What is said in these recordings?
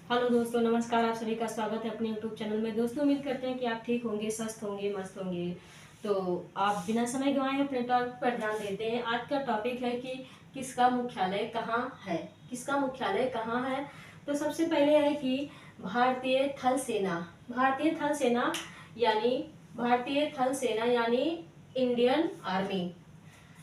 Hello दोस्तों, नमस्कार। आप सभी का स्वागत है अपने यूट्यूब चैनल में। दोस्तों, उम्मीद करते हैं कि आप ठीक होंगे, स्वस्थ होंगे, मस्त होंगे। तो आप बिना समय गंवाए अपने टॉपिक पर ध्यान देते हैं। आज का टॉपिक है कि किसका मुख्यालय कहाँ है। किसका मुख्यालय कहाँ है। तो सबसे पहले है कि भारतीय थल सेना। भारतीय थल सेना यानी भारतीय थल सेना यानी इंडियन आर्मी,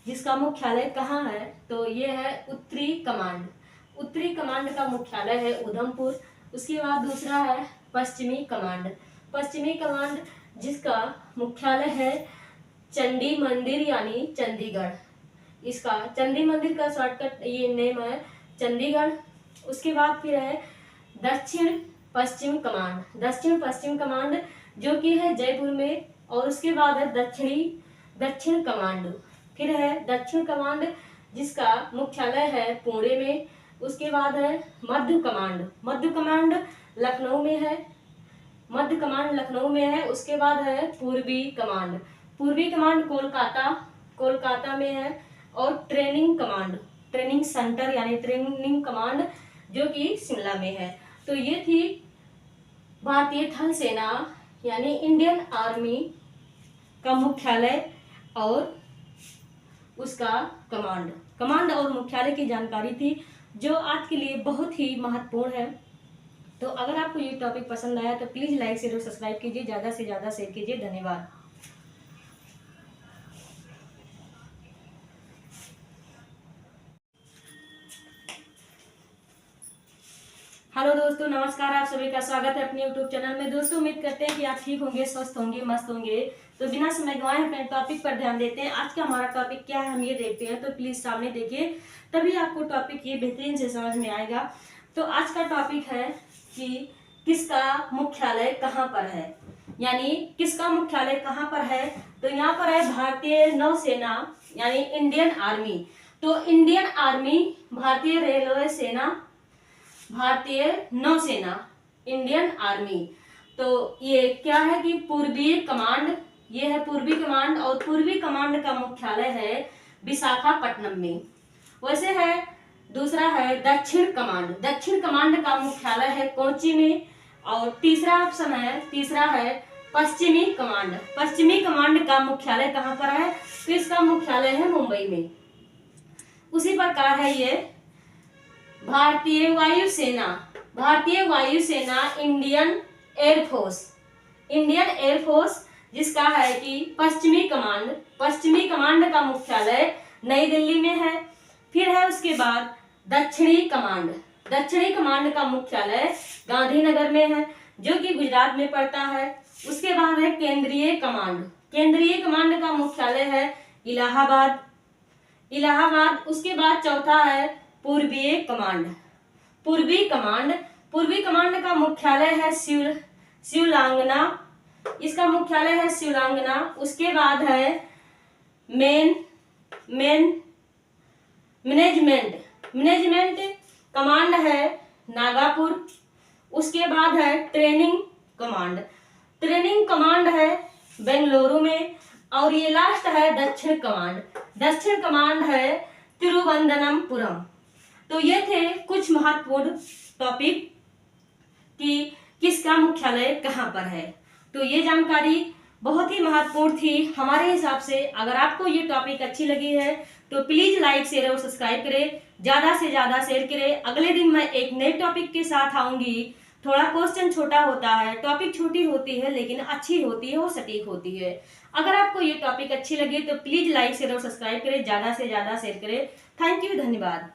जिसका मुख्यालय कहाँ है। तो ये है उत्तरी कमांड। उत्तरी कमांड का मुख्यालय है उधमपुर। उसके बाद दूसरा है पश्चिमी कमांड। पश्चिमी कमांड जिसका मुख्यालय है चंडी मंदिर यानी चंडीगढ़। इसका चंडी मंदिर का शॉर्टकट ये नेम है चंडीगढ़। उसके बाद फिर है दक्षिण पश्चिम कमांड। दक्षिण पश्चिम कमांड जो कि है जयपुर में। और उसके बाद है दक्षिण कमांड। फिर है दक्षिण कमांड जिसका मुख्यालय है पुणे में। उसके बाद है मध्य कमांड। मध्य कमांड लखनऊ में है। मध्य कमांड लखनऊ में है। उसके बाद है पूर्वी कमांड। पूर्वी कमांड कोलकाता में है। और ट्रेनिंग कमांड, ट्रेनिंग सेंटर यानी ट्रेनिंग कमांड जो कि शिमला में है। तो ये थी भारतीय थल सेना यानी इंडियन आर्मी का मुख्यालय और उसका कमांड और मुख्यालय की जानकारी थी, जो आज के लिए बहुत ही महत्वपूर्ण है। तो अगर आपको ये टॉपिक पसंद आया तो प्लीज लाइक शेयर और सब्सक्राइब कीजिए, ज्यादा से ज्यादा शेयर कीजिए। धन्यवाद। हेलो दोस्तों, नमस्कार। आप सभी का स्वागत है अपने यूट्यूब चैनल में। दोस्तों, उम्मीद करते हैं कि आप ठीक होंगे, स्वस्थ होंगे, मस्त होंगे। तो बिना समय गंवाए अपने टॉपिक पर ध्यान देते हैं। आज का हमारा टॉपिक क्या है हम ये देखते हैं। तो प्लीज सामने देखिए, तभी आपको टॉपिक ये बेहतरीन से समझ में आएगा। तो आज का टॉपिक है कि किसका मुख्यालय कहाँ पर है, यानी किसका मुख्यालय कहाँ पर है। तो यहाँ पर है भारतीय नौसेना यानी इंडियन आर्मी। तो इंडियन आर्मी, भारतीय रेलवे सेना, भारतीय नौसेना, इंडियन आर्मी। तो ये क्या है कि पूर्वी कमांड, ये है पूर्वी कमांड। और पूर्वी कमांड का मुख्यालय है विशाखापट्टनम में। वैसे है दूसरा है दक्षिण कमांड। दक्षिण कमांड का मुख्यालय है कोच्चि में। और तीसरा है पश्चिमी कमांड। पश्चिमी कमांड का मुख्यालय कहाँ पर है। तो इसका मुख्यालय है मुंबई में। उसी प्रकार है ये भारतीय वायुसेना। भारतीय वायुसेना इंडियन एयरफोर्स। इंडियन एयरफोर्स जिसका है कि पश्चिमी कमांड। पश्चिमी कमांड का मुख्यालय नई दिल्ली में है। फिर है उसके बाद दक्षिणी कमांड। दक्षिणी कमांड का मुख्यालय गांधीनगर में है, जो कि गुजरात में पड़ता है। उसके बाद है केंद्रीय कमांड। केंद्रीय कमांड का मुख्यालय है इलाहाबाद। उसके बाद चौथा है पूर्वीय कमांड। पूर्वी कमांड का मुख्यालय है शिवलांगना। इसका मुख्यालय है शिवलांगना। उसके बाद है मैनेजमेंट कमांड है नागापुर। उसके बाद है ट्रेनिंग कमांड है बेंगलुरु में। और ये लास्ट है दक्षिण कमांड है तिरुवनंतपुरम। तो ये थे कुछ महत्वपूर्ण टॉपिक कि किसका मुख्यालय कहाँ पर है। तो ये जानकारी बहुत ही महत्वपूर्ण थी हमारे हिसाब से। अगर आपको ये टॉपिक अच्छी लगी है तो प्लीज लाइक शेयर और सब्सक्राइब करें, ज्यादा से ज्यादा शेयर करें। अगले दिन मैं एक नए टॉपिक के साथ आऊंगी। थोड़ा क्वेश्चन छोटा होता है, टॉपिक छोटी होती है, लेकिन अच्छी होती है और सटीक होती है। अगर आपको ये टॉपिक अच्छी लगी तो प्लीज लाइक शेयर और सब्सक्राइब करें, ज्यादा से ज्यादा शेयर करें। थैंक यू, धन्यवाद।